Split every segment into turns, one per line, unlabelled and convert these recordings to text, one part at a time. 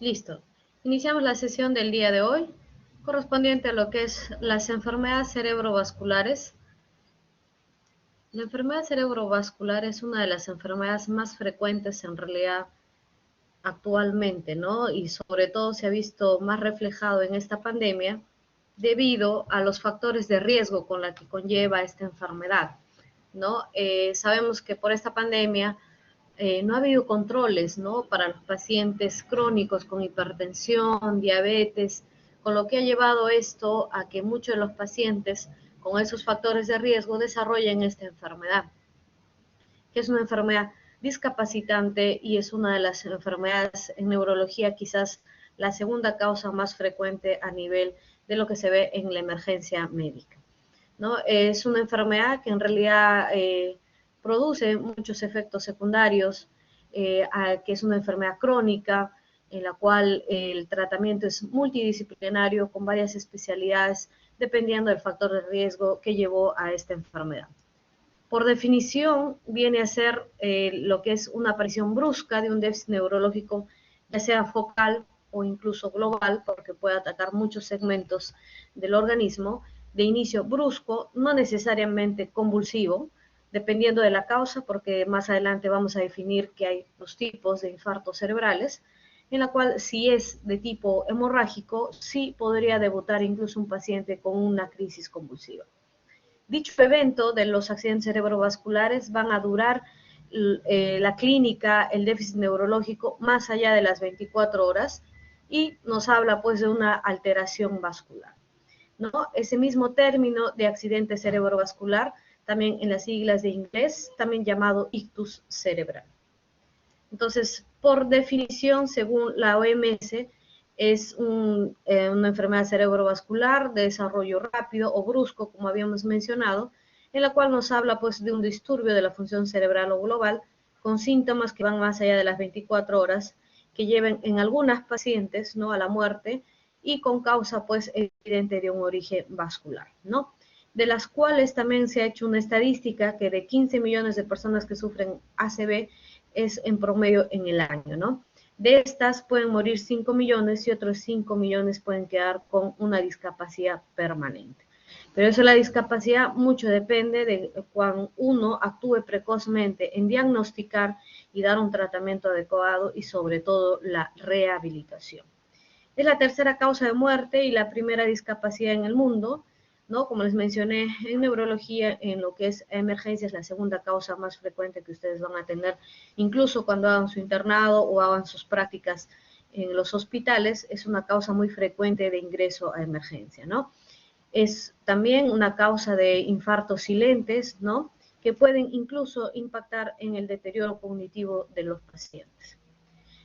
Listo. Iniciamos la sesión del día de hoy, correspondiente a lo que es las enfermedades cerebrovasculares. La enfermedad cerebrovascular es una de las enfermedades más frecuentes en realidad actualmente, ¿no? Y sobre todo se ha visto más reflejado en esta pandemia debido a los factores de riesgo con la que conlleva esta enfermedad, ¿no? Sabemos que por esta pandemia no ha habido controles, ¿no? Para los pacientes crónicos con hipertensión, diabetes, con lo que ha llevado esto a que muchos de los pacientes con esos factores de riesgo desarrollen esta enfermedad, que es una enfermedad discapacitante y es una de las enfermedades en neurología quizás la segunda causa más frecuente a nivel de lo que se ve en la emergencia médica, ¿no? Es una enfermedad que en realidad produce muchos efectos secundarios, que es una enfermedad crónica en la cual el tratamiento es multidisciplinario con varias especialidades dependiendo del factor de riesgo que llevó a esta enfermedad. Por definición, viene a ser lo que es una aparición brusca de un déficit neurológico, ya sea focal o incluso global, porque puede atacar muchos segmentos del organismo, de inicio brusco, no necesariamente convulsivo, dependiendo de la causa, porque más adelante vamos a definir que hay dos tipos de infartos cerebrales, en la cual si es de tipo hemorrágico, sí podría debutar incluso un paciente con una crisis convulsiva. Dicho evento de los accidentes cerebrovasculares van a durar la clínica, el déficit neurológico, más allá de las 24 horas y nos habla pues de una alteración vascular, ¿no? Ese mismo término de accidente cerebrovascular, también en las siglas de inglés, también llamado ictus cerebral. Entonces, por definición, según la OMS, es una enfermedad cerebrovascular de desarrollo rápido o brusco, como habíamos mencionado, en la cual nos habla pues de un disturbio de la función cerebral o global con síntomas que van más allá de las 24 horas, que lleven en algunas pacientes, ¿no?, a la muerte y con causa pues evidente de un origen vascular, ¿no? De las cuales también se ha hecho una estadística que de 15 millones de personas que sufren ACV es en promedio en el año, ¿no? De estas pueden morir 5 millones y otros 5 millones pueden quedar con una discapacidad permanente. Pero eso, la discapacidad, mucho depende de cuando uno actúe precozmente en diagnosticar y dar un tratamiento adecuado y sobre todo la rehabilitación. Es la tercera causa de muerte y la primera discapacidad en el mundo, ¿no? Como les mencioné, en neurología, en lo que es emergencia, es la segunda causa más frecuente que ustedes van a tener, incluso cuando hagan su internado o hagan sus prácticas en los hospitales, es una causa muy frecuente de ingreso a emergencia, ¿no? Es también una causa de infartos silentes, ¿no?, que pueden incluso impactar en el deterioro cognitivo de los pacientes.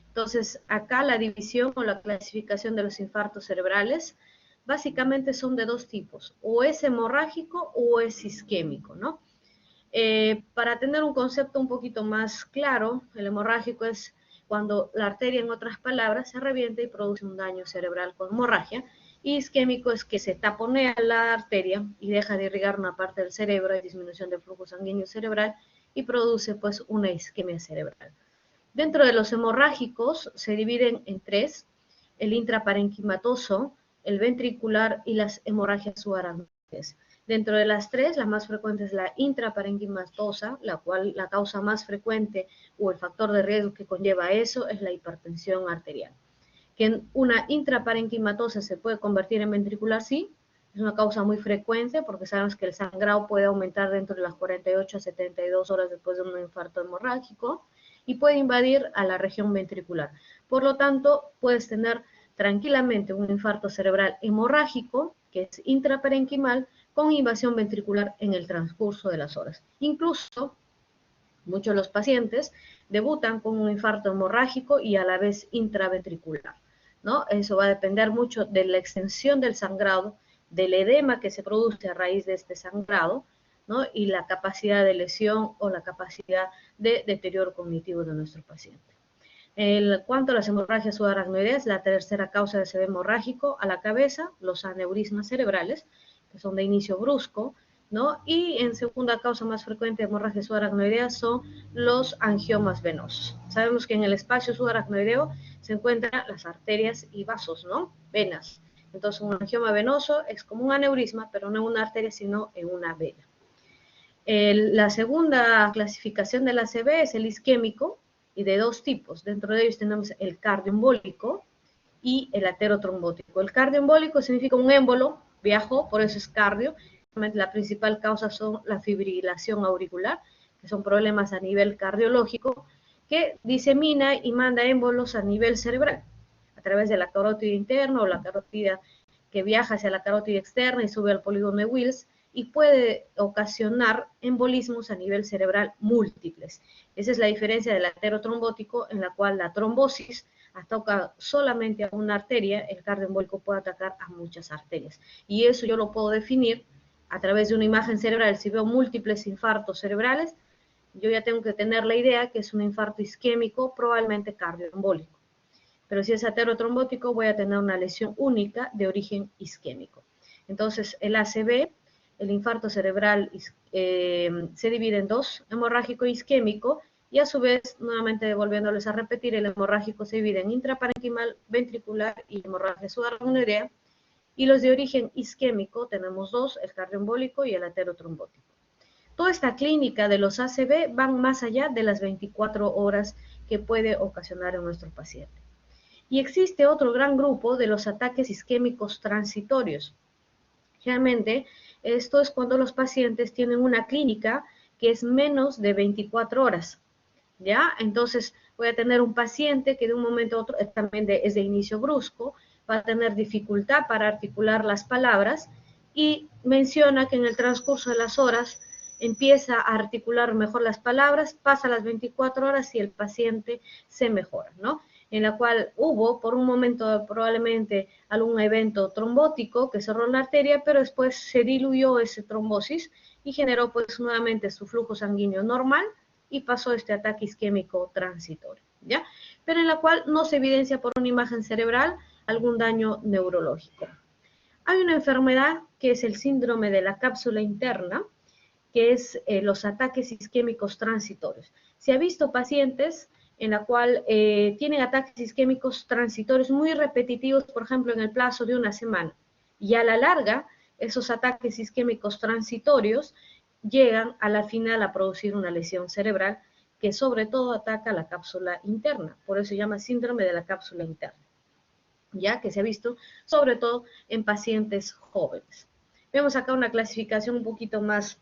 Entonces, acá la división o la clasificación de los infartos cerebrales básicamente son de dos tipos, o es hemorrágico o es isquémico, ¿no? Para tener un concepto un poquito más claro, el hemorrágico es cuando la arteria, en otras palabras, se revienta y produce un daño cerebral con hemorragia, y isquémico es que se taponea la arteria y deja de irrigar una parte del cerebro, hay disminución del flujo sanguíneo cerebral y produce pues una isquemia cerebral. Dentro de los hemorrágicos se dividen en tres: el intraparenquimatoso, el ventricular y las hemorragias subaracnoides. Dentro de las tres, la más frecuente es la intraparenquimatosa, la cual la causa más frecuente o el factor de riesgo que conlleva eso es la hipertensión arterial. Que una intraparenquimatosa se puede convertir en ventricular, sí, es una causa muy frecuente porque sabemos que el sangrado puede aumentar dentro de las 48 a 72 horas después de un infarto hemorrágico y puede invadir a la región ventricular. Por lo tanto, puedes tener tranquilamente un infarto cerebral hemorrágico, que es intraparenquimal, con invasión ventricular en el transcurso de las horas. Incluso, muchos de los pacientes debutan con un infarto hemorrágico y a la vez intraventricular, ¿no? Eso va a depender mucho de la extensión del sangrado, del edema que se produce a raíz de este sangrado, ¿no?, y la capacidad de lesión o la capacidad de deterioro cognitivo de nuestro paciente. En cuanto a las hemorragias subaracnoideas, la tercera causa de ACV hemorrágico a la cabeza, los aneurismas cerebrales, que son de inicio brusco, ¿no? Y en segunda causa más frecuente de hemorragia subaracnoidea son los angiomas venosos. Sabemos que en el espacio subaracnoideo se encuentran las arterias y vasos, ¿no? Venas. Entonces un angioma venoso es como un aneurisma, pero no en una arteria, sino en una vena. La segunda clasificación del ACV es el isquémico, y de dos tipos. Dentro de ellos tenemos el cardioembólico y el aterotrombótico. El cardioembólico significa un émbolo, viajó, por eso es cardio. La principal causa son la fibrilación auricular, que son problemas a nivel cardiológico, que disemina y manda émbolos a nivel cerebral, a través de la carótida interna o la carótida que viaja hacia la carótida externa y sube al polígono de Wills, y puede ocasionar embolismos a nivel cerebral múltiples. Esa es la diferencia del aterotrombótico, en la cual la trombosis ataca solamente a una arteria, el cardioembólico puede atacar a muchas arterias. Y eso yo lo puedo definir a través de una imagen cerebral. Si veo múltiples infartos cerebrales, yo ya tengo que tener la idea que es un infarto isquémico, probablemente cardioembólico. Pero si es aterotrombótico, voy a tener una lesión única de origen isquémico. Entonces, el ACV, el infarto cerebral, se divide en dos, hemorrágico e isquémico, y a su vez, nuevamente volviéndoles a repetir, el hemorrágico se divide en intraparenquimal, ventricular y hemorragia subaracnoidea, y los de origen isquémico tenemos dos, el cardioembólico y el aterotrombótico. Toda esta clínica de los ACV van más allá de las 24 horas que puede ocasionar en nuestro paciente. Y existe otro gran grupo de los ataques isquémicos transitorios. Realmente, esto es cuando los pacientes tienen una clínica que es menos de 24 horas, ¿ya? Entonces, voy a tener un paciente que de un momento a otro también es de inicio brusco, va a tener dificultad para articular las palabras, y menciona que en el transcurso de las horas empieza a articular mejor las palabras, pasa las 24 horas y el paciente se mejora, ¿no? En la cual hubo por un momento probablemente algún evento trombótico que cerró la arteria, pero después se diluyó esa trombosis y generó pues nuevamente su flujo sanguíneo normal y pasó este ataque isquémico transitorio, ¿ya? Pero en la cual no se evidencia por una imagen cerebral algún daño neurológico. Hay una enfermedad que es el síndrome de la cápsula interna, que es los ataques isquémicos transitorios. Se ha visto pacientes en la cual tienen ataques isquémicos transitorios muy repetitivos, por ejemplo, en el plazo de una semana. Y a la larga, esos ataques isquémicos transitorios llegan a la final a producir una lesión cerebral que sobre todo ataca la cápsula interna. Por eso se llama síndrome de la cápsula interna, ya que se ha visto sobre todo en pacientes jóvenes. Vemos acá una clasificación un poquito más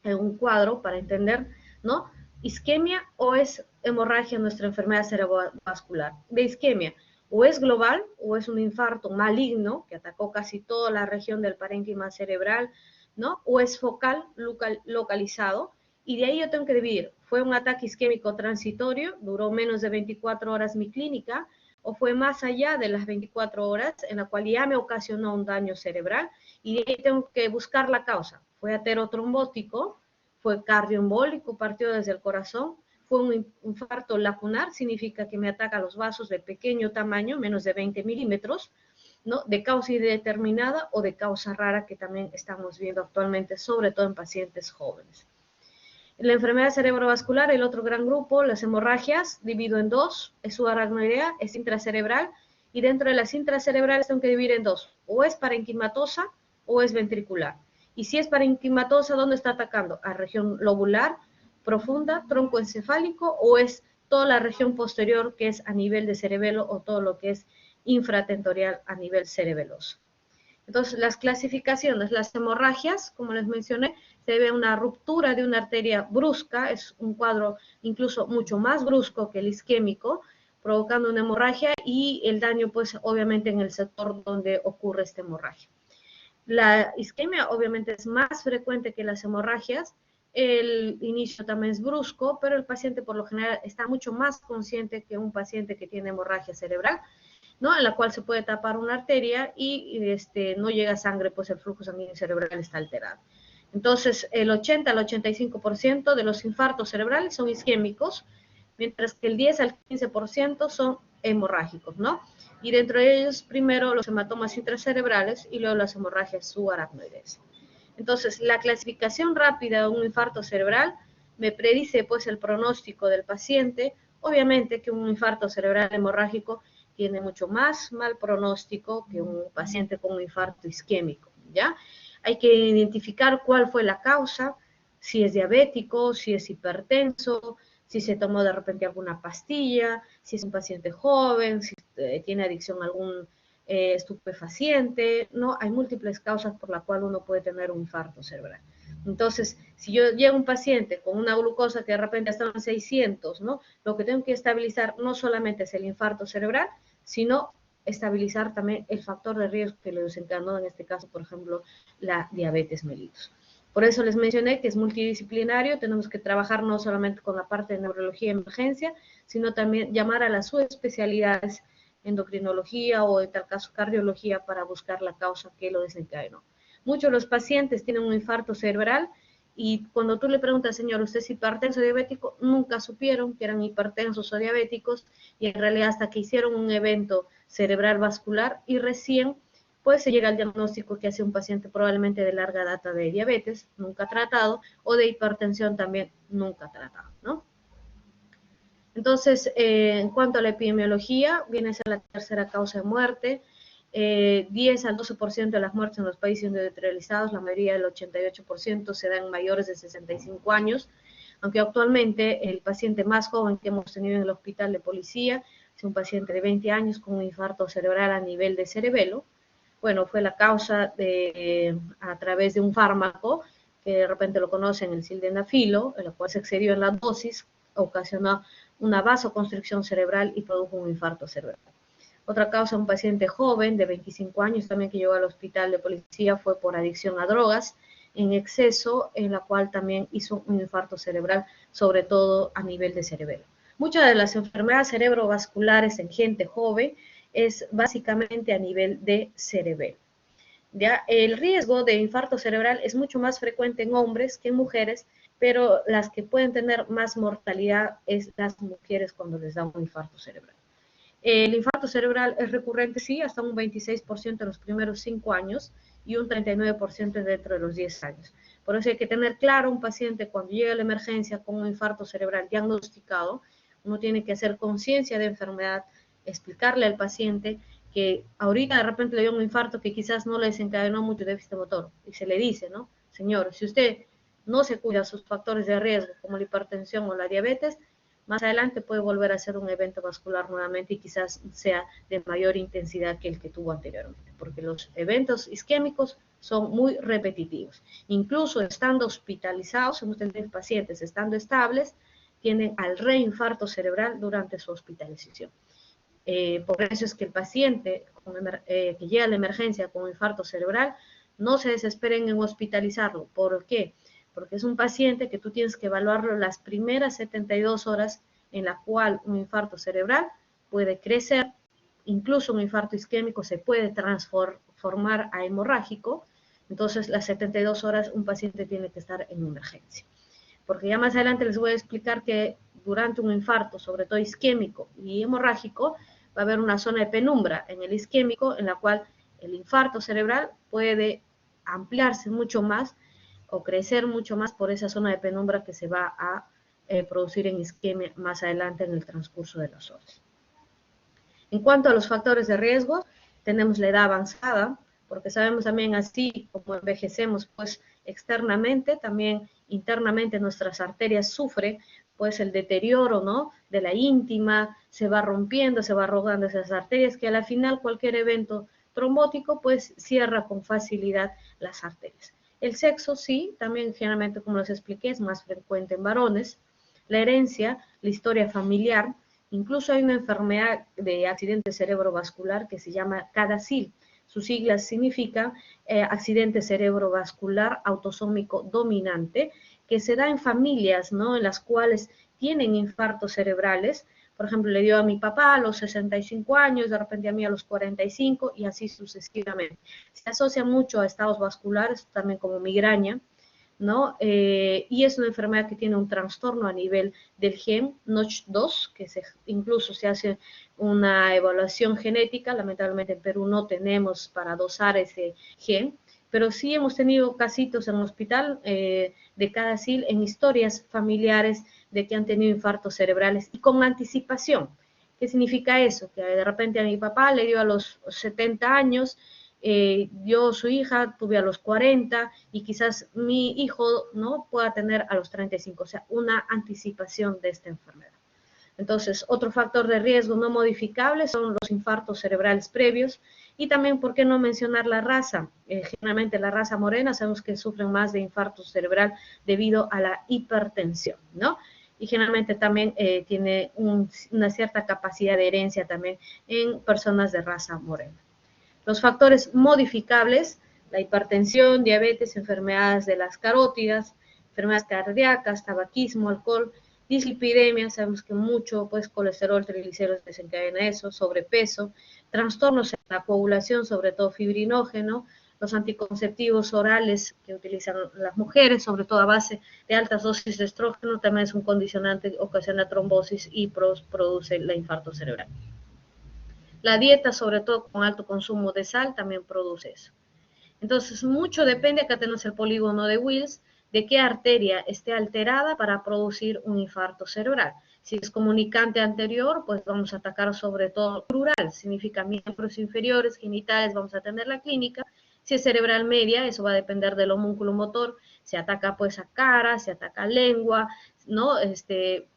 en un cuadro para entender, ¿no? Isquemia o es hemorragia nuestra enfermedad cerebrovascular. De isquemia, o es global o es un infarto maligno que atacó casi toda la región del parénquima cerebral, ¿no? O es focal, localizado, y de ahí yo tengo que dividir. ¿Fue un ataque isquémico transitorio? ¿Duró menos de 24 horas mi clínica? ¿O fue más allá de las 24 horas en la cual ya me ocasionó un daño cerebral? Y de ahí tengo que buscar la causa. ¿Fue aterotrombótico? ¿Fue cardioembólico? ¿Partió desde el corazón? ¿Fue un infarto lacunar? Significa que me ataca los vasos de pequeño tamaño, menos de 20 milímetros, ¿no? De causa indeterminada o de causa rara, que también estamos viendo actualmente, sobre todo en pacientes jóvenes. La enfermedad cerebrovascular, el otro gran grupo, las hemorragias, divido en dos, es subaracnoidea, es intracerebral, y dentro de las intracerebrales tengo que dividir en dos, o es parenquimatosa o es ventricular. Y si es parenquimatosa, ¿dónde está atacando? A región lobular, profunda, tronco encefálico, o es toda la región posterior que es a nivel de cerebelo, o todo lo que es infratentorial a nivel cerebeloso. Entonces, las clasificaciones, las hemorragias, como les mencioné, se ve una ruptura de una arteria brusca, es un cuadro incluso mucho más brusco que el isquémico, provocando una hemorragia, y el daño, pues, obviamente en el sector donde ocurre esta hemorragia. La isquemia, obviamente, es más frecuente que las hemorragias, el inicio también es brusco, pero el paciente, por lo general, está mucho más consciente que un paciente que tiene hemorragia cerebral, ¿no? En la cual se puede tapar una arteria y no llega sangre, pues el flujo sanguíneo cerebral está alterado. Entonces, el 80 al 85% de los infartos cerebrales son isquémicos, mientras que el 10 al 15% son hemorrágicos, ¿no? Y dentro de ellos, primero los hematomas intracerebrales y luego las hemorragias subaracnoides. Entonces, la clasificación rápida de un infarto cerebral me predice pues el pronóstico del paciente. Obviamente que un infarto cerebral hemorrágico tiene mucho más mal pronóstico que un paciente con un infarto isquémico, ¿ya? Hay que identificar cuál fue la causa, si es diabético, si es hipertenso, si se tomó de repente alguna pastilla, si es un paciente joven, si tiene adicción a algún estupefaciente, ¿no? Hay múltiples causas por las cuales uno puede tener un infarto cerebral. Entonces, si yo llego a un paciente con una glucosa que de repente está en 600, ¿no? Lo que tengo que estabilizar no solamente es el infarto cerebral, sino estabilizar también el factor de riesgo que le desencadenó, en este caso, por ejemplo, la diabetes mellitus. Por eso les mencioné que es multidisciplinario, tenemos que trabajar no solamente con la parte de neurología y emergencia, sino también llamar a las subespecialidades, endocrinología o en tal caso cardiología, para buscar la causa que lo desencadenó. Muchos de los pacientes tienen un infarto cerebral y cuando tú le preguntas, señor, ¿usted es hipertenso o diabético? Nunca supieron que eran hipertensos o diabéticos, y en realidad hasta que hicieron un evento cerebral vascular y recién pues se llega al diagnóstico que hace un paciente probablemente de larga data de diabetes, nunca tratado, o de hipertensión también nunca tratado, ¿no? Entonces, en cuanto a la epidemiología, viene a ser la tercera causa de muerte. 10 al 12% de las muertes en los países industrializados, la mayoría del 88% se da en mayores de 65 años, aunque actualmente el paciente más joven que hemos tenido en el hospital de policía es un paciente de 20 años con un infarto cerebral a nivel de cerebelo. Bueno, fue la causa a través de un fármaco que de repente lo conocen, el sildenafilo, en el cual se excedió en la dosis, ocasionó una vasoconstricción cerebral y produjo un infarto cerebral. Otra causa, un paciente joven de 25 años también que llegó al hospital de policía, fue por adicción a drogas en exceso, en la cual también hizo un infarto cerebral, sobre todo a nivel de cerebelo. Muchas de las enfermedades cerebrovasculares en gente joven es básicamente a nivel de cerebelo. ¿Ya? El riesgo de infarto cerebral es mucho más frecuente en hombres que en mujeres, pero las que pueden tener más mortalidad es las mujeres cuando les da un infarto cerebral. El infarto cerebral es recurrente, sí, hasta un 26% en los primeros 5 años y un 39% dentro de los 10 años. Por eso hay que tener claro un paciente cuando llega a la emergencia con un infarto cerebral diagnosticado, uno tiene que hacer conciencia de enfermedad, explicarle al paciente que ahorita de repente le dio un infarto que quizás no le desencadenó mucho déficit motor, y se le dice, ¿no? Señor, si usted no se cuida sus factores de riesgo como la hipertensión o la diabetes, más adelante puede volver a ser un evento vascular nuevamente y quizás sea de mayor intensidad que el que tuvo anteriormente, porque los eventos isquémicos son muy repetitivos. Incluso estando hospitalizados, hemos tenido pacientes estando estables, tienden al reinfarto cerebral durante su hospitalización. Por eso es que el paciente que llega a la emergencia con infarto cerebral, no se desesperen en hospitalizarlo. ¿Por qué? Porque es un paciente que tú tienes que evaluarlo las primeras 72 horas en la cual un infarto cerebral puede crecer, incluso un infarto isquémico se puede transformar a hemorrágico. Entonces, las 72 horas un paciente tiene que estar en emergencia. Porque ya más adelante les voy a explicar que durante un infarto, sobre todo isquémico y hemorrágico, va a haber una zona de penumbra en el isquémico en la cual el infarto cerebral puede ampliarse mucho más o crecer mucho más por esa zona de penumbra que se va a producir en isquemia más adelante en el transcurso de las horas. En cuanto a los factores de riesgo, tenemos la edad avanzada, porque sabemos también así como envejecemos, pues externamente, también internamente nuestras arterias sufren pues el deterioro, ¿no?, de la íntima, se va rompiendo, se va arrugando esas arterias, que a la final cualquier evento trombótico pues cierra con facilidad las arterias. El sexo sí, también generalmente como les expliqué es más frecuente en varones. La herencia, la historia familiar, incluso hay una enfermedad de accidente cerebrovascular que se llama CADASIL. Sus siglas significan accidente cerebrovascular autosómico dominante, que se da en familias, ¿no?, en las cuales tienen infartos cerebrales. Por ejemplo, le dio a mi papá a los 65 años, de repente a mí a los 45 y así sucesivamente. Se asocia mucho a estados vasculares, también como migraña, ¿no? Y es una enfermedad que tiene un trastorno a nivel del gen NOTCH2, que incluso se hace una evaluación genética. Lamentablemente en Perú no tenemos para dosar ese gen, pero sí hemos tenido casitos en el hospital de Cadacil en historias familiares de que han tenido infartos cerebrales y con anticipación. ¿Qué significa eso? Que de repente a mi papá le dio a los 70 años, yo, su hija, tuve a los 40 y quizás mi hijo no pueda tener a los 35, o sea, una anticipación de esta enfermedad. Entonces, otro factor de riesgo no modificable son los infartos cerebrales previos y también, ¿por qué no mencionar la raza? Generalmente la raza morena sabemos que sufren más de infarto cerebral debido a la hipertensión, ¿no? Y generalmente también tiene una cierta capacidad de herencia también en personas de raza morena. Los factores modificables, la hipertensión, diabetes, enfermedades de las carótidas, enfermedades cardíacas, tabaquismo, alcohol, dislipidemia, sabemos que mucho pues colesterol, triglicéridos desencadena eso, sobrepeso, trastornos en la coagulación, sobre todo fibrinógeno, los anticonceptivos orales que utilizan las mujeres, sobre todo a base de altas dosis de estrógeno, también es un condicionante, ocasiona trombosis y produce el infarto cerebral. La dieta, sobre todo con alto consumo de sal, también produce eso. Entonces, mucho depende, acá tenemos el polígono de Wills, de qué arteria esté alterada para producir un infarto cerebral. Si es comunicante anterior, pues vamos a atacar sobre todo crural, significa miembros inferiores, genitales, vamos a tener la clínica. Si es cerebral media, eso va a depender del homúnculo motor, se ataca pues a cara, se ataca a lengua, ¿no?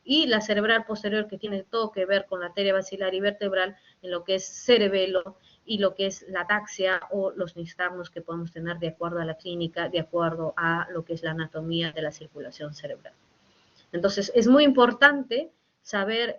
Y la cerebral posterior, que tiene todo que ver con la arteria basilar y vertebral, en lo que es cerebelo y lo que es la ataxia o los nistagmos que podemos tener de acuerdo a la clínica, de acuerdo a lo que es la anatomía de la circulación cerebral. Entonces, es muy importante saber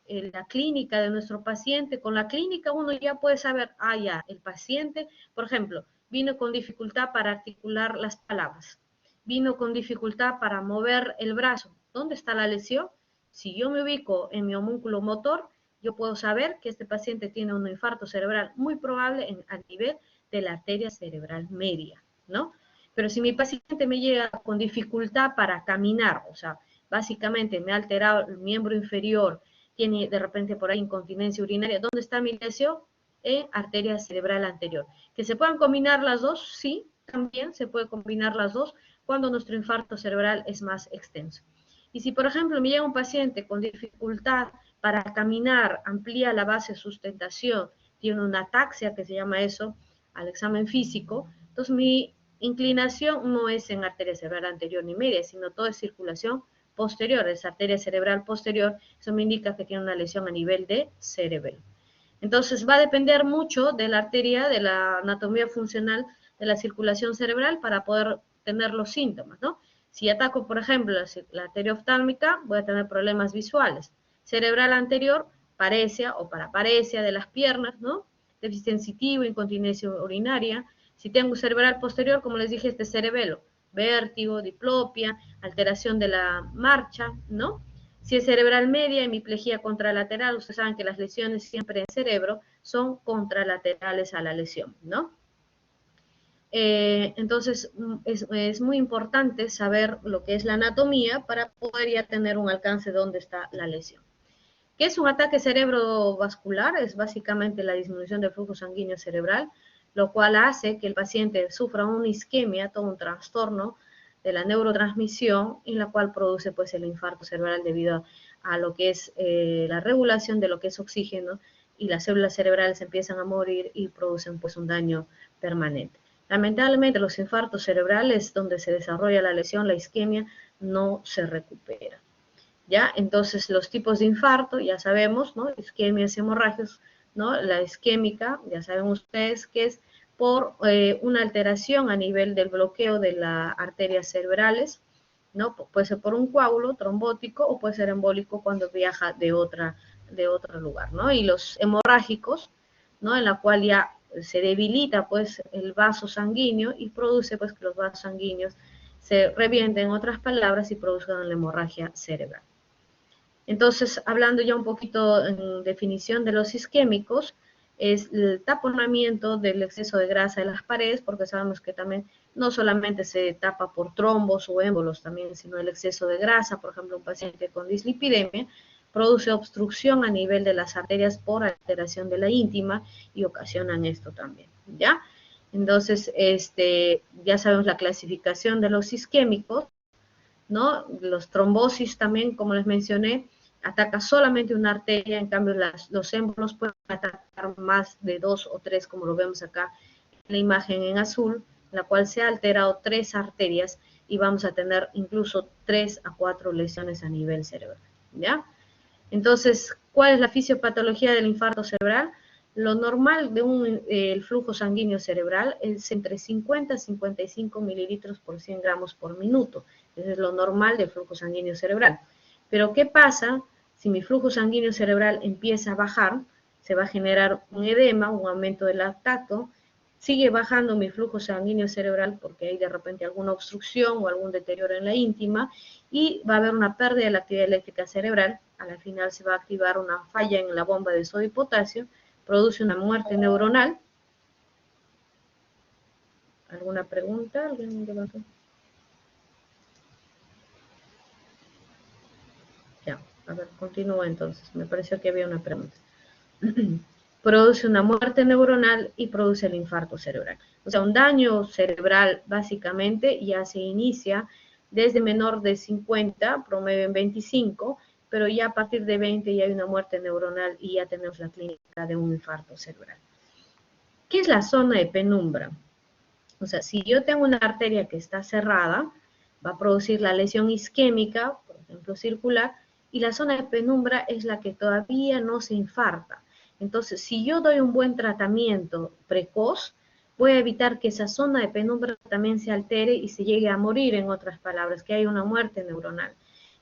la clínica de nuestro paciente. Con la clínica uno ya puede saber, ya, el paciente, por ejemplo, vino con dificultad para articular las palabras, vino con dificultad para mover el brazo. ¿Dónde está la lesión? Si yo me ubico en mi homúnculo motor, yo puedo saber que este paciente tiene un infarto cerebral muy probable a nivel de la arteria cerebral media, ¿no? Pero si mi paciente me llega con dificultad para caminar, o sea, básicamente me ha alterado el miembro inferior, tiene de repente por ahí incontinencia urinaria, ¿dónde está mi lesión? En arteria cerebral anterior. ¿Que se puedan combinar las dos? Sí, también se puede combinar las dos cuando nuestro infarto cerebral es más extenso. Y si, por ejemplo, me llega un paciente con dificultad para caminar, amplía la base de sustentación, tiene una ataxia, que se llama eso, al examen físico, entonces mi inclinación no es en arteria cerebral anterior ni media, sino toda es circulación posterior, es arteria cerebral posterior, eso me indica que tiene una lesión a nivel de cerebelo. Entonces va a depender mucho de la arteria, de la anatomía funcional de la circulación cerebral para poder tener los síntomas, ¿no? Si ataco, por ejemplo, la arteria oftálmica, voy a tener problemas visuales. Cerebral anterior, paresia o paraparesia de las piernas, ¿no? Déficit sensitivo, incontinencia urinaria. Si tengo cerebral posterior, como les dije, este cerebelo, vértigo, diplopia, alteración de la marcha, ¿no? Si es cerebral media, hemiplegia contralateral, ustedes saben que las lesiones siempre en cerebro son contralaterales a la lesión, ¿no? Entonces, es muy importante saber lo que es la anatomía para poder ya tener un alcance de dónde está la lesión. ¿Qué es un ataque cerebrovascular? Es básicamente la disminución del flujo sanguíneo cerebral, lo cual hace que el paciente sufra una isquemia, todo un trastorno de la neurotransmisión, en la cual produce pues el infarto cerebral debido a lo que es la regulación de lo que es oxígeno, y las células cerebrales empiezan a morir y producen pues un daño permanente. Lamentablemente los infartos cerebrales donde se desarrolla la lesión, la isquemia, no se recupera. ¿Ya? Entonces, los tipos de infarto, ya sabemos, ¿no? Isquemias, hemorragias, ¿no? La isquémica, ya saben ustedes que es por una alteración a nivel del bloqueo de las arterias cerebrales, ¿no? Puede ser por un coágulo trombótico o puede ser embólico cuando viaja de otro lugar, ¿no? Y los hemorrágicos, ¿no? En la cual ya se debilita, pues, el vaso sanguíneo y produce, pues, que los vasos sanguíneos se revienten, en otras palabras, y produzcan la hemorragia cerebral. Entonces, hablando ya un poquito en definición de los isquémicos, es el taponamiento del exceso de grasa en las paredes, porque sabemos que también no solamente se tapa por trombos o émbolos también, sino el exceso de grasa. Por ejemplo, un paciente con dislipidemia produce obstrucción a nivel de las arterias por alteración de la íntima y ocasionan esto también, ¿ya? Entonces, ya sabemos la clasificación de los isquémicos, ¿no? Los trombosis también, como les mencioné, ataca solamente una arteria, en cambio los émbolos pueden atacar más de 2 o 3, como lo vemos acá en la imagen en azul, en la cual se ha alterado 3 arterias y vamos a tener incluso 3 a 4 lesiones a nivel cerebral, ¿ya? Entonces, ¿cuál es la fisiopatología del infarto cerebral? Lo normal de el flujo sanguíneo cerebral es entre 50 y 55 mililitros por 100 gramos por minuto. Eso es lo normal del flujo sanguíneo cerebral. Pero, ¿qué pasa si mi flujo sanguíneo cerebral empieza a bajar? Se va a generar un edema, un aumento del lactato, sigue bajando mi flujo sanguíneo cerebral porque hay de repente alguna obstrucción o algún deterioro en la íntima y va a haber una pérdida de la actividad eléctrica cerebral. A la final se va a activar una falla en la bomba de sodio y potasio, produce una muerte neuronal. ¿Alguna pregunta? ¿Alguien levantó? Ya, a ver, continúo entonces. Me pareció que había una pregunta. Produce una muerte neuronal y produce el infarto cerebral. O sea, un daño cerebral básicamente ya se inicia desde menor de 50, promedio en 25, pero ya a partir de 20 ya hay una muerte neuronal y ya tenemos la clínica de un infarto cerebral. ¿Qué es la zona de penumbra? O sea, si yo tengo una arteria que está cerrada, va a producir la lesión isquémica, por ejemplo circular, y la zona de penumbra es la que todavía no se infarta. Entonces, si yo doy un buen tratamiento precoz, voy a evitar que esa zona de penumbra también se altere y se llegue a morir, en otras palabras, que haya una muerte neuronal.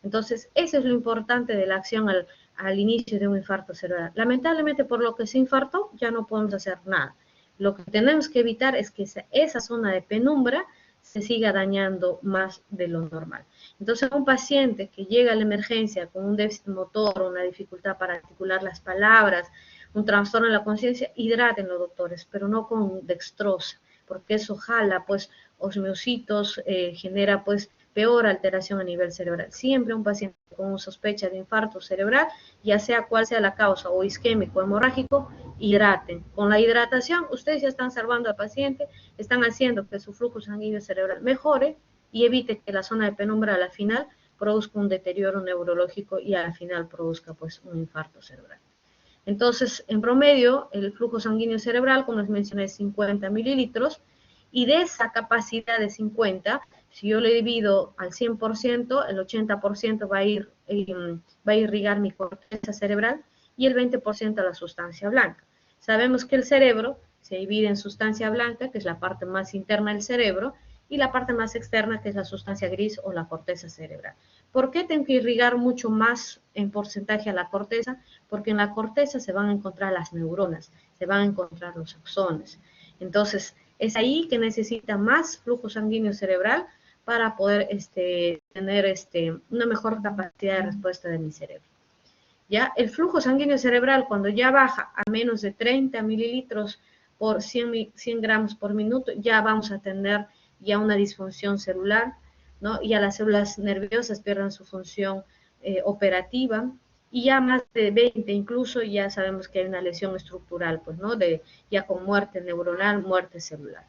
Entonces, eso es lo importante de la acción al inicio de un infarto cerebral. Lamentablemente, por lo que se infartó, ya no podemos hacer nada. Lo que tenemos que evitar es que esa zona de penumbra se siga dañando más de lo normal. Entonces, un paciente que llega a la emergencia con un déficit motor, una dificultad para articular las palabras, un trastorno de la conciencia, hidrátenlo, doctores, pero no con dextrosa, porque eso jala, pues, osmiocitos, genera, pues, peor alteración a nivel cerebral. Siempre un paciente con sospecha de infarto cerebral, ya sea cual sea la causa, o isquémico, o hemorrágico, hidraten. Con la hidratación, ustedes ya están salvando al paciente, están haciendo que su flujo sanguíneo cerebral mejore y evite que la zona de penumbra a la final produzca un deterioro neurológico y a la final produzca pues un infarto cerebral. Entonces, en promedio, el flujo sanguíneo cerebral, como les mencioné, es 50 mililitros, y de esa capacidad de 50, si yo le divido al 100%, el 80% va a irrigar mi corteza cerebral y el 20% a la sustancia blanca. Sabemos que el cerebro se divide en sustancia blanca, que es la parte más interna del cerebro, y la parte más externa, que es la sustancia gris o la corteza cerebral. ¿Por qué tengo que irrigar mucho más en porcentaje a la corteza? Porque en la corteza se van a encontrar las neuronas, se van a encontrar los axones. Entonces, es ahí que necesita más flujo sanguíneo cerebral para poder tener una mejor capacidad de respuesta de mi cerebro. ¿Ya? El flujo sanguíneo cerebral, cuando ya baja a menos de 30 mililitros por 100 gramos por minuto, ya vamos a tener ya una disfunción celular, ¿no? Ya las células nerviosas pierden su función operativa, y ya más de 20 incluso ya sabemos que hay una lesión estructural, pues, ¿no? Ya con muerte neuronal, muerte celular.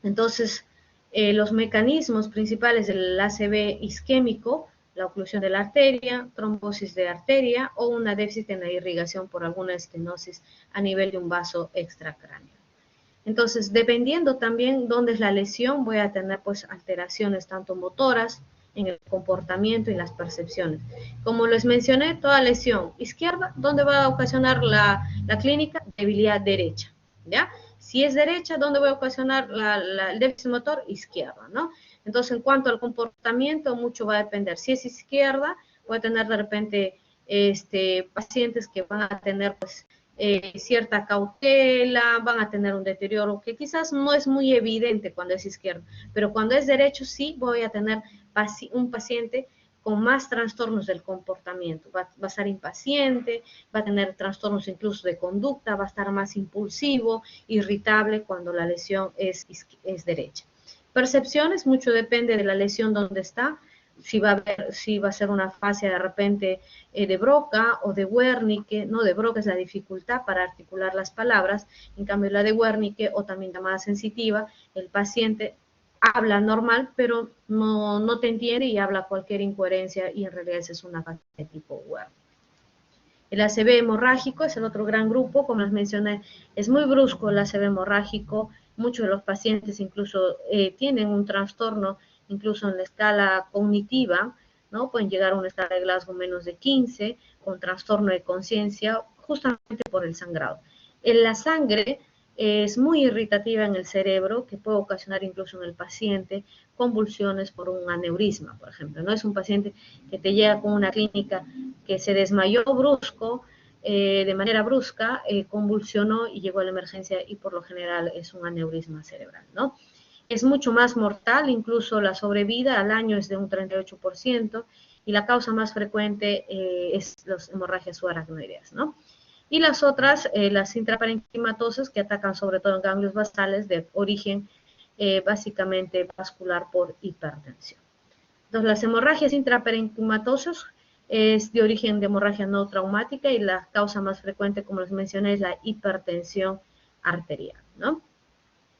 Entonces, los mecanismos principales del ACV isquémico, la oclusión de la arteria, trombosis de arteria o una déficit en la irrigación por alguna estenosis a nivel de un vaso extracráneo. Entonces, dependiendo también dónde es la lesión, voy a tener pues alteraciones tanto motoras, en el comportamiento y las percepciones. Como les mencioné, toda lesión izquierda, ¿dónde va a ocasionar la clínica? Debilidad derecha, ¿ya? Si es derecha, ¿dónde voy a ocasionar el déficit motor? Izquierda, ¿no? Entonces, en cuanto al comportamiento, mucho va a depender. Si es izquierda, voy a tener de repente pacientes que van a tener pues cierta cautela, van a tener un deterioro que quizás no es muy evidente cuando es izquierdo, pero cuando es derecho sí voy a tener un paciente con más trastornos del comportamiento, va a estar impaciente, va a tener trastornos incluso de conducta, va a estar más impulsivo, irritable cuando la lesión es derecha. Percepciones, mucho depende de la lesión donde está. si va a ser una fase de repente de Broca o de Wernicke, ¿no? De Broca es la dificultad para articular las palabras, en cambio la de Wernicke o también llamada sensitiva, el paciente habla normal, pero no te entiende y habla cualquier incoherencia y en realidad esa es una fase de tipo Wernicke. El ACV hemorrágico es el otro gran grupo, como les mencioné, es muy brusco el ACV hemorrágico, muchos de los pacientes incluso tienen un trastorno, incluso en la escala cognitiva, ¿no? Pueden llegar a una escala de Glasgow menos de 15, con trastorno de conciencia, justamente por el sangrado. En la sangre es muy irritativa en el cerebro, que puede ocasionar incluso en el paciente convulsiones por un aneurisma, por ejemplo. No es un paciente que te llega con una clínica que se desmayó de manera brusca, convulsionó y llegó a la emergencia y por lo general es un aneurisma cerebral, ¿no? Es mucho más mortal, incluso la sobrevida al año es de un 38% y la causa más frecuente es las hemorragias subaracnoideas, ¿no? Y las otras, las intraparenquimatosas, que atacan sobre todo en ganglios basales de origen básicamente vascular por hipertensión. Entonces, las hemorragias intraparenquimatosas es de origen de hemorragia no traumática y la causa más frecuente, como les mencioné, es la hipertensión arterial, ¿no?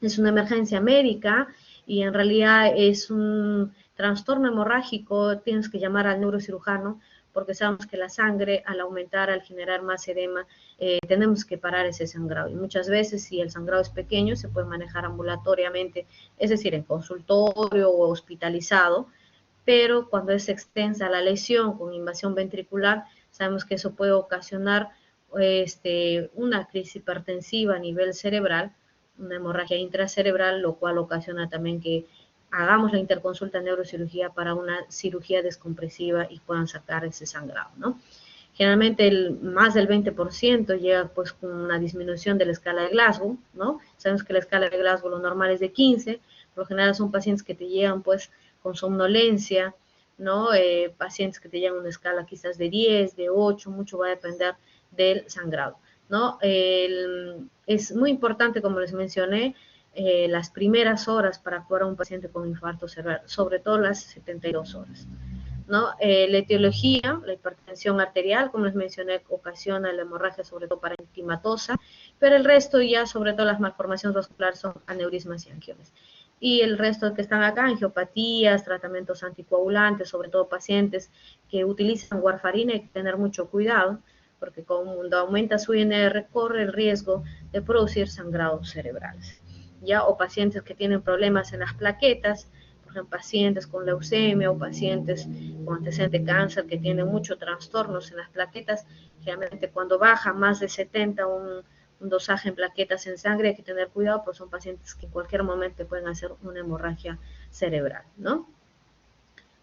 Es una emergencia médica y en realidad es un trastorno hemorrágico, tienes que llamar al neurocirujano porque sabemos que la sangre al aumentar, al generar más edema, tenemos que parar ese sangrado. Y muchas veces si el sangrado es pequeño se puede manejar ambulatoriamente, es decir, en consultorio o hospitalizado, pero cuando es extensa la lesión con invasión ventricular, sabemos que eso puede ocasionar una crisis hipertensiva a nivel cerebral, una hemorragia intracerebral, lo cual ocasiona también que hagamos la interconsulta en neurocirugía para una cirugía descompresiva y puedan sacar ese sangrado, ¿no? Generalmente más del 20% llega pues con una disminución de la escala de Glasgow, ¿no? Sabemos que la escala de Glasgow lo normal es de 15, por lo general son pacientes que te llegan pues con somnolencia, ¿no? Pacientes que te llegan a una escala quizás de 10, de 8, mucho va a depender del sangrado, ¿no? Es muy importante, como les mencioné, las primeras horas para actuar a un paciente con infarto cerebral, sobre todo las 72 horas, ¿no? La etiología, la hipertensión arterial, como les mencioné, ocasiona la hemorragia sobre todo parenquimatosa, pero el resto ya, sobre todo las malformaciones vasculares, son aneurismas y angiones. Y el resto que están acá, angiopatías, tratamientos anticoagulantes, sobre todo pacientes que utilizan warfarina, hay que tener mucho cuidado, porque cuando aumenta su INR corre el riesgo de producir sangrados cerebrales, ¿ya? O pacientes que tienen problemas en las plaquetas, por ejemplo, pacientes con leucemia o pacientes con antecedente de cáncer que tienen muchos trastornos en las plaquetas, generalmente cuando baja más de 70 un dosaje en plaquetas en sangre, hay que tener cuidado, pues son pacientes que en cualquier momento pueden hacer una hemorragia cerebral, ¿no?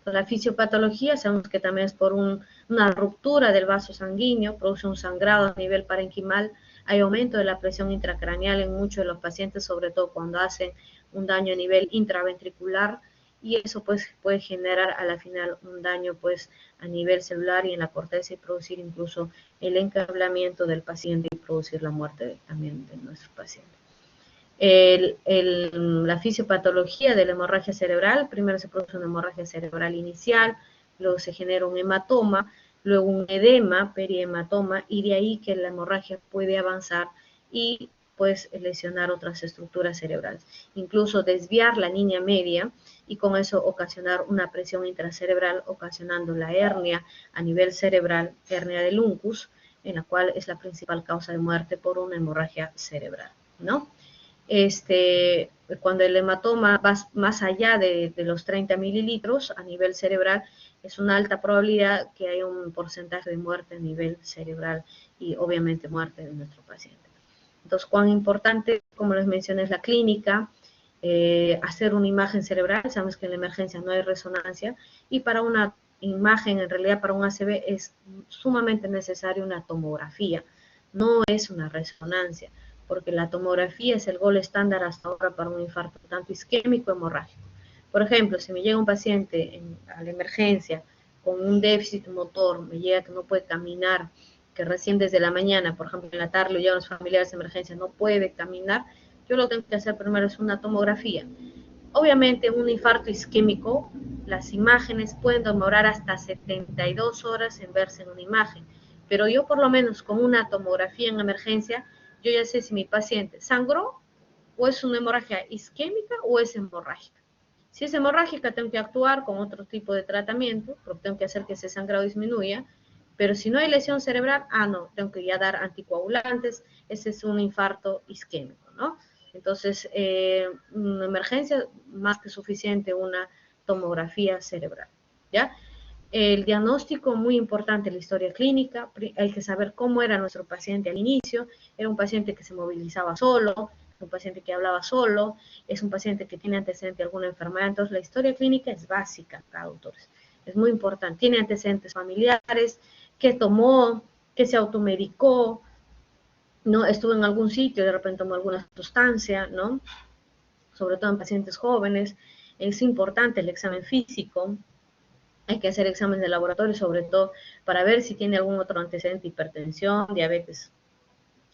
La fisiopatología, sabemos que también es por una ruptura del vaso sanguíneo, produce un sangrado a nivel parenquimal, hay aumento de la presión intracraneal en muchos de los pacientes, sobre todo cuando hacen un daño a nivel intraventricular, y eso pues puede generar a la final un daño pues a nivel celular y en la corteza y producir incluso el encablamiento del paciente y producir la muerte también de nuestro paciente. La fisiopatología de la hemorragia cerebral, primero se produce una hemorragia cerebral inicial, luego se genera un hematoma, luego un edema, perihematoma, y de ahí que la hemorragia puede avanzar y pues lesionar otras estructuras cerebrales, incluso desviar la línea media y con eso ocasionar una presión intracerebral, ocasionando la hernia a nivel cerebral, hernia del uncus, en la cual es la principal causa de muerte por una hemorragia cerebral, ¿no? Cuando el hematoma va más allá de los 30 mililitros a nivel cerebral, es una alta probabilidad que haya un porcentaje de muerte a nivel cerebral y obviamente muerte de nuestro paciente. Entonces, cuán importante, como les mencioné, es la clínica, hacer una imagen cerebral, sabemos que en la emergencia no hay resonancia, y para una imagen, en realidad para un ACV es sumamente necesaria una tomografía, no es una resonancia, porque la tomografía es el gol estándar hasta ahora para un infarto tanto isquémico hemorrágico. Por ejemplo, si me llega un paciente a la emergencia con un déficit motor, me llega que no puede caminar, que recién desde la mañana, por ejemplo, en la tarde lo llevan los familiares de emergencia, no puede caminar, yo lo que tengo que hacer primero es una tomografía. Obviamente, un infarto isquémico, las imágenes pueden demorar hasta 72 horas en verse en una imagen, pero yo por lo menos con una tomografía en emergencia, yo ya sé si mi paciente sangró o es una hemorragia isquémica o es hemorrágica. Si es hemorrágica, tengo que actuar con otro tipo de tratamiento, porque tengo que hacer que ese sangrado disminuya, pero si no hay lesión cerebral, no, tengo que ya dar anticoagulantes, ese es un infarto isquémico, ¿no? Entonces, una emergencia, más que suficiente una tomografía cerebral, ¿ya? El diagnóstico, muy importante, la historia clínica, hay que saber cómo era nuestro paciente al inicio, era un paciente que se movilizaba solo, un paciente que hablaba solo, es un paciente que tiene antecedente de alguna enfermedad, entonces la historia clínica es básica, doctores, es muy importante, tiene antecedentes familiares, qué tomó, qué se automedicó, ¿no? Estuvo en algún sitio, de repente tomó alguna sustancia, ¿no? Sobre todo en pacientes jóvenes, es importante el examen físico, hay que hacer exámenes de laboratorio, sobre todo para ver si tiene algún otro antecedente, hipertensión, diabetes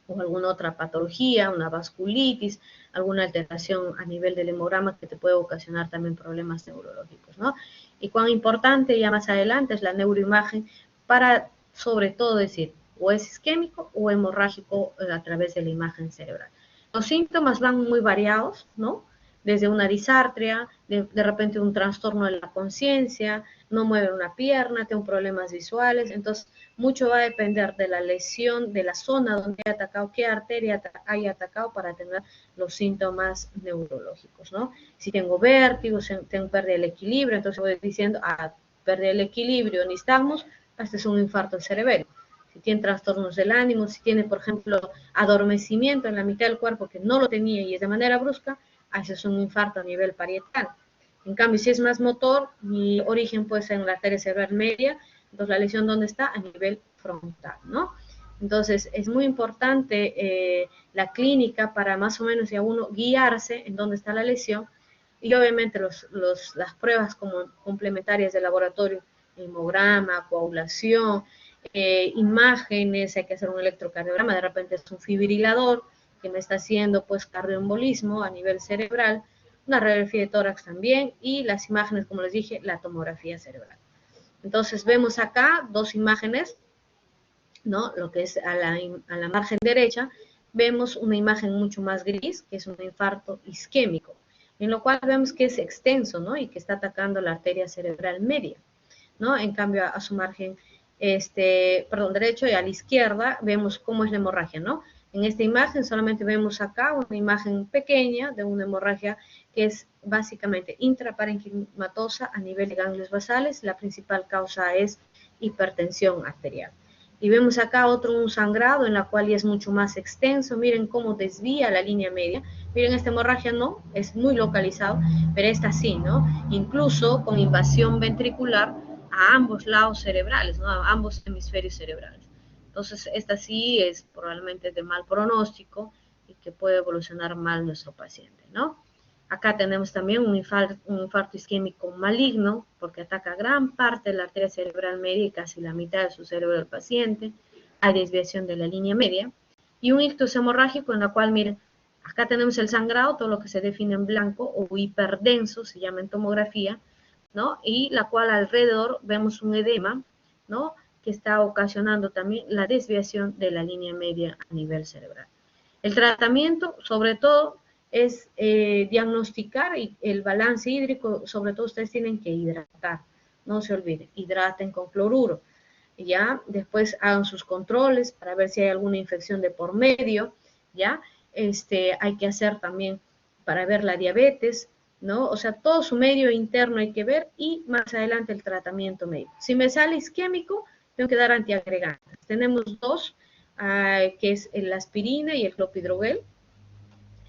o alguna otra patología, una vasculitis, alguna alteración a nivel del hemograma que te puede ocasionar también problemas neurológicos, ¿no? Y cuán importante ya más adelante es la neuroimagen para, sobre todo, decir, o es isquémico o hemorrágico a través de la imagen cerebral. Los síntomas van muy variados, ¿no? Desde una disartria, de repente un trastorno de la conciencia, no mueve una pierna, tengo problemas visuales, entonces mucho va a depender de la lesión, de la zona donde haya atacado, qué arteria haya atacado para tener los síntomas neurológicos, ¿no? Si tengo vértigo, si tengo pérdida del equilibrio, entonces voy diciendo, pérdida del equilibrio, nistagmus, este es un infarto del cerebelo. Si tiene trastornos del ánimo, si tiene, por ejemplo, adormecimiento en la mitad del cuerpo que no lo tenía y es de manera brusca, ese es un infarto a nivel parietal. En cambio, si es más motor, mi origen puede ser en la arteria cerebral media, entonces la lesión ¿dónde está? A nivel frontal, ¿no? Entonces es muy importante la clínica para más o menos ya uno guiarse en dónde está la lesión y obviamente las pruebas como complementarias de laboratorio, hemograma, coagulación, imágenes, hay que hacer un electrocardiograma, de repente es un fibrilador que me está haciendo pues cardioembolismo a nivel cerebral, una radiografía de tórax también y las imágenes, como les dije, la tomografía cerebral. Entonces vemos acá dos imágenes, ¿no? Lo que es a la margen derecha, vemos una imagen mucho más gris, que es un infarto isquémico, en lo cual vemos que es extenso, ¿no? Y que está atacando la arteria cerebral media, ¿no? En cambio, a su margen, derecho y a la izquierda, vemos cómo es la hemorragia, ¿no? En esta imagen solamente vemos acá una imagen pequeña de una hemorragia que es básicamente intraparenquimatosa a nivel de ganglios basales. La principal causa es hipertensión arterial. Y vemos acá un sangrado en la cual ya es mucho más extenso. Miren cómo desvía la línea media. Miren, esta hemorragia no, es muy localizado, pero esta sí, ¿no? Incluso con invasión ventricular a ambos lados cerebrales, ¿no? A ambos hemisferios cerebrales. Entonces, esta sí es probablemente de mal pronóstico y que puede evolucionar mal nuestro paciente, ¿no? Acá tenemos también un infarto isquémico maligno, porque ataca gran parte de la arteria cerebral media y casi la mitad de su cerebro del paciente. Hay desviación de la línea media. Y un ictus hemorrágico en la cual, miren, acá tenemos el sangrado, todo lo que se define en blanco, o hiperdenso, se llama en tomografía, ¿no? Y la cual alrededor vemos un edema, ¿no? Que está ocasionando también la desviación de la línea media a nivel cerebral. El tratamiento, sobre todo, es diagnosticar el balance hídrico, sobre todo ustedes tienen que hidratar, no se olviden, hidraten con cloruro, ya, después hagan sus controles para ver si hay alguna infección de por medio, ya, hay que hacer también para ver la diabetes, ¿no? O sea, todo su medio interno hay que ver y más adelante el tratamiento médico. Si me sale isquémico, tengo que dar antiagregantes. Tenemos dos, que es la aspirina y el clopidogrel.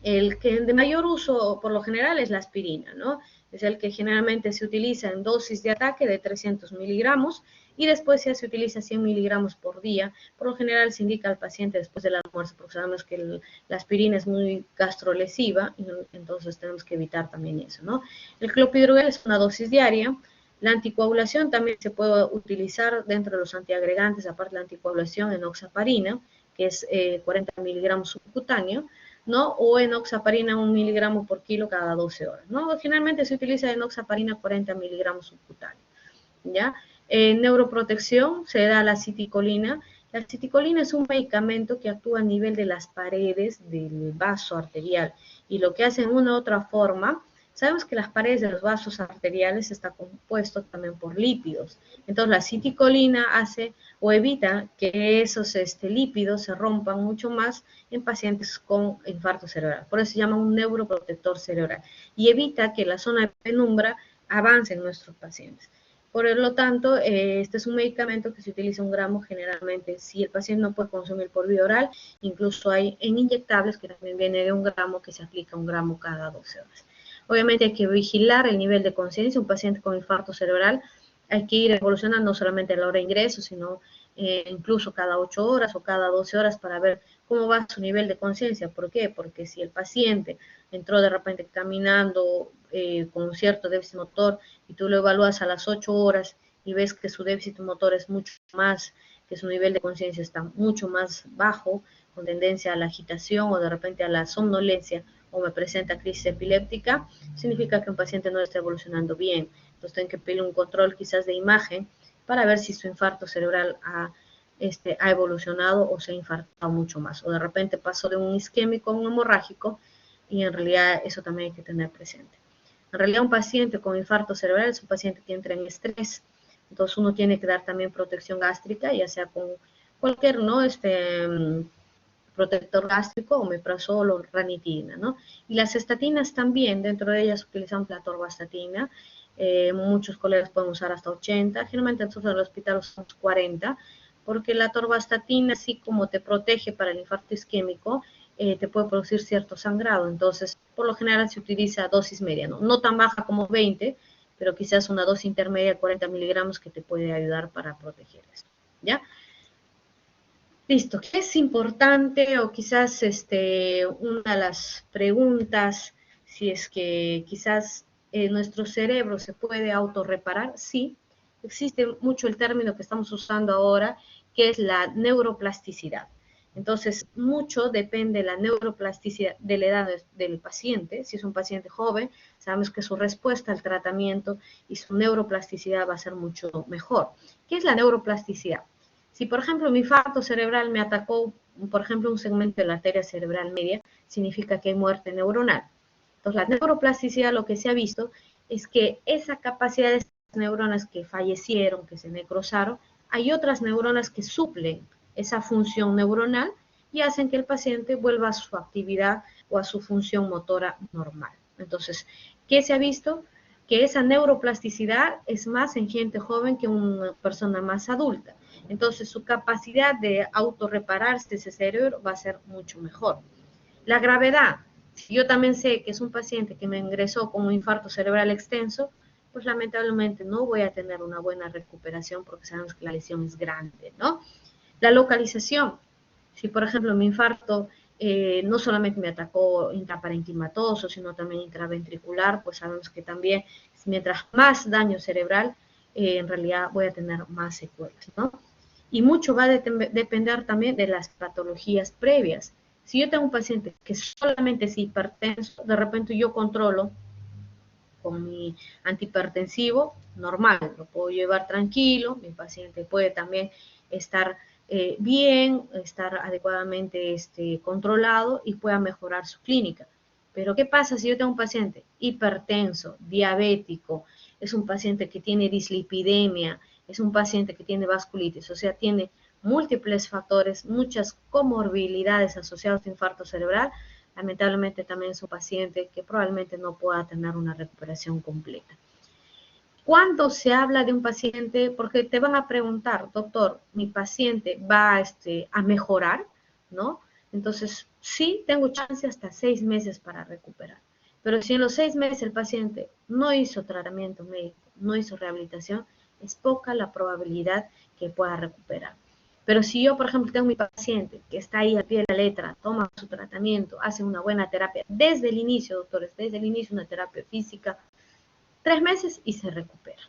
El que de mayor uso por lo general es la aspirina, ¿no? Es el que generalmente se utiliza en dosis de ataque de 300 miligramos y después ya se utiliza 100 miligramos por día. Por lo general se indica al paciente después del almuerzo porque sabemos que la aspirina es muy gastrolesiva y entonces tenemos que evitar también eso, ¿no? El clopidogrel es una dosis diaria. La anticoagulación también se puede utilizar dentro de los antiagregantes, aparte de la anticoagulación, enoxaparina, que es 40 miligramos subcutáneo. ¿no? O enoxaparina 1 miligramo por kilo cada 12 horas, ¿no? Generalmente se utiliza enoxaparina 40 miligramos subcutáneos, ¿ya? En neuroprotección se da la citicolina. La citicolina es un medicamento que actúa a nivel de las paredes del vaso arterial y lo que hace en una u otra forma, sabemos que las paredes de los vasos arteriales está compuesto también por lípidos. Entonces la citicolina hace o evita que esos lípidos se rompan mucho más en pacientes con infarto cerebral. Por eso se llama un neuroprotector cerebral y evita que la zona de penumbra avance en nuestros pacientes. Por lo tanto, este es un medicamento que se utiliza 1 gramo generalmente si el paciente no puede consumir por vía oral, incluso hay en inyectables que también viene de 1 gramo que se aplica 1 gramo cada 12 horas. Obviamente hay que vigilar el nivel de conciencia. Un paciente con infarto cerebral hay que ir evolucionando no solamente a la hora de ingreso, sino incluso cada 8 horas o cada 12 horas para ver cómo va su nivel de conciencia. ¿Por qué? Porque si el paciente entró de repente caminando con un cierto déficit motor y tú lo evalúas a las 8 horas y ves que su déficit motor es mucho más, que su nivel de conciencia está mucho más bajo, con tendencia a la agitación o de repente a la somnolencia, o me presenta crisis epiléptica, significa que un paciente no está evolucionando bien. Entonces tengo que pedir un control quizás de imagen para ver si su infarto cerebral ha evolucionado o se ha infartado mucho más. O de repente pasó de un isquémico a un hemorrágico y en realidad eso también hay que tener presente. En realidad un paciente con infarto cerebral es un paciente que entra en estrés. Entonces uno tiene que dar también protección gástrica, ya sea con cualquier, ¿no? Protector gástrico, omeprazol o ranitidina, ¿no? Y las estatinas también, dentro de ellas utilizamos la torvastatina, muchos colegas pueden usar hasta 80, generalmente nosotros en el hospital usamos 40, porque la torvastatina, así como te protege para el infarto isquémico, te puede producir cierto sangrado, entonces por lo general se utiliza dosis media, no tan baja como 20, pero quizás una dosis intermedia de 40 miligramos que te puede ayudar para proteger esto, ¿ya? Listo, ¿qué es importante o quizás una de las preguntas, si es que quizás nuestro cerebro se puede autorreparar? Sí, existe mucho el término que estamos usando ahora, que es la neuroplasticidad. Entonces, mucho depende de la neuroplasticidad de la edad del paciente. Si es un paciente joven, sabemos que su respuesta al tratamiento y su neuroplasticidad va a ser mucho mejor. ¿Qué es la neuroplasticidad? Si, por ejemplo, mi infarto cerebral me atacó, por ejemplo, un segmento de la arteria cerebral media, significa que hay muerte neuronal. Entonces, la neuroplasticidad, lo que se ha visto es que esa capacidad de esas neuronas que fallecieron, que se necrosaron, hay otras neuronas que suplen esa función neuronal y hacen que el paciente vuelva a su actividad o a su función motora normal. Entonces, ¿qué se ha visto? Que esa neuroplasticidad es más en gente joven que una persona más adulta. Entonces su capacidad de autorrepararse ese cerebro va a ser mucho mejor. La gravedad, si yo también sé que es un paciente que me ingresó con un infarto cerebral extenso, pues lamentablemente no voy a tener una buena recuperación porque sabemos que la lesión es grande, ¿no? La localización, si por ejemplo mi infarto no solamente me atacó intraparenquimatoso, sino también intraventricular, pues sabemos que también mientras más daño cerebral, en realidad voy a tener más secuelas, ¿no? Y mucho va a depender también de las patologías previas. Si yo tengo un paciente que solamente es hipertenso, de repente yo controlo con mi antihipertensivo normal, lo puedo llevar tranquilo, mi paciente puede también estar bien, estar adecuadamente controlado y pueda mejorar su clínica. Pero ¿qué pasa si yo tengo un paciente hipertenso, diabético, es un paciente que tiene dislipidemia, es un paciente que tiene vasculitis, o sea, tiene múltiples factores, muchas comorbilidades asociadas a infarto cerebral? Lamentablemente también es un paciente que probablemente no pueda tener una recuperación completa. ¿Cuándo se habla de un paciente? Porque te van a preguntar, doctor, ¿mi paciente va a mejorar? ¿No? Entonces, sí, tengo chance hasta 6 meses para recuperar. Pero si en los 6 meses el paciente no hizo tratamiento médico, no hizo rehabilitación, es poca la probabilidad que pueda recuperar. Pero si yo, por ejemplo, tengo mi paciente que está ahí al pie de la letra, toma su tratamiento, hace una buena terapia, desde el inicio, doctores, desde el inicio una terapia física, 3 meses y se recupera.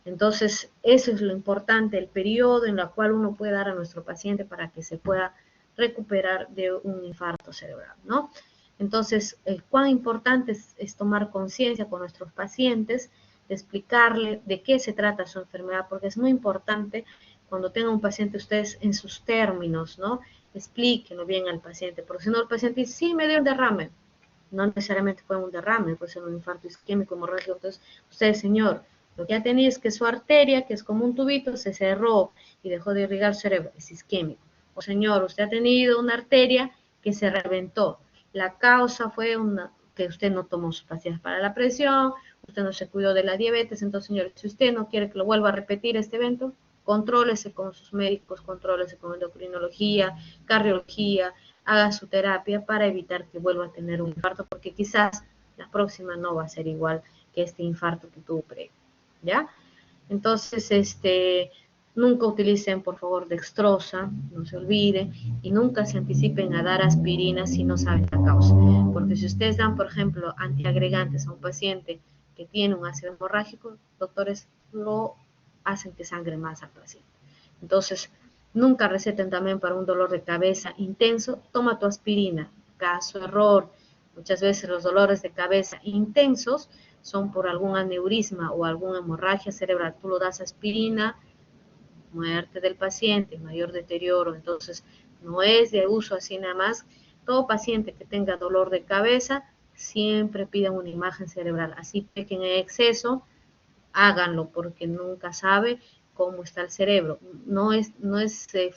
Entonces, eso es lo importante, el periodo en el cual uno puede dar a nuestro paciente para que se pueda recuperar de un infarto cerebral, ¿no? Entonces, cuán importante es tomar conciencia con nuestros pacientes, de explicarle de qué se trata su enfermedad, porque es muy importante cuando tenga un paciente ustedes en sus términos, ¿no? Explíquenlo bien al paciente, porque si no el paciente dice, sí, me dio un derrame. No necesariamente fue un derrame, puede ser un infarto isquémico, hemorrágico. Entonces, usted, señor, lo que ha tenido es que su arteria, que es como un tubito, se cerró y dejó de irrigar su cerebro, es isquémico. O señor, usted ha tenido una arteria que se reventó. La causa fue que usted no tomó sus pastillas para la presión, usted no se cuidó de la diabetes. Entonces, señor, si usted no quiere que lo vuelva a repetir este evento, contrólese con sus médicos, contrólese con endocrinología, cardiología, haga su terapia para evitar que vuelva a tener un infarto, porque quizás la próxima no va a ser igual que este infarto que tuvo previo, ¿ya? Entonces, nunca utilicen, por favor, dextrosa, no se olviden, y nunca se anticipen a dar aspirina si no saben la causa, porque si ustedes dan, por ejemplo, antiagregantes a un paciente que tiene un ácido hemorrágico, doctores lo hacen que sangre más al paciente. Entonces, nunca receten también para un dolor de cabeza intenso, toma tu aspirina. Caso error, muchas veces los dolores de cabeza intensos son por algún aneurisma o alguna hemorragia cerebral. Tú lo das aspirina, muerte del paciente, mayor deterioro. Entonces, no es de uso así nada más. Todo paciente que tenga dolor de cabeza, siempre pidan una imagen cerebral. Así pequen en exceso, háganlo porque nunca sabe cómo está el cerebro. No es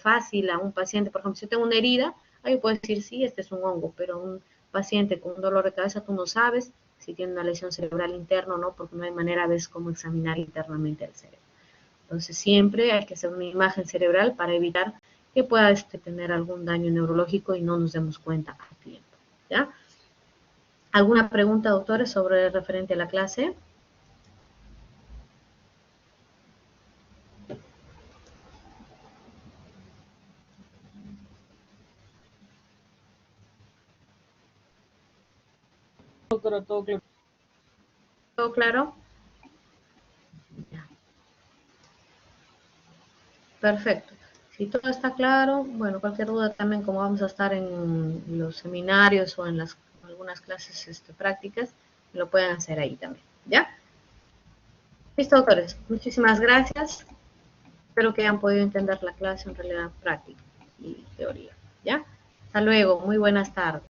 fácil a un paciente, por ejemplo, si yo tengo una herida, ahí puedo decir, sí, este es un hongo, pero un paciente con un dolor de cabeza, tú no sabes si tiene una lesión cerebral interna o no, porque no hay manera de cómo examinar internamente el cerebro. Entonces, siempre hay que hacer una imagen cerebral para evitar que pueda tener algún daño neurológico y no nos demos cuenta a tiempo, ¿ya? ¿Alguna pregunta, doctores, sobre referente a la clase?
Doctora, todo claro.
¿Todo claro? Ya. Perfecto. Si todo está claro, bueno, cualquier duda también, como vamos a estar en los seminarios o en algunas clases prácticas, lo pueden hacer ahí también, ¿ya? Listo, doctores. Muchísimas gracias. Espero que hayan podido entender la clase en realidad práctica y teoría, ¿ya? Hasta luego. Muy buenas tardes.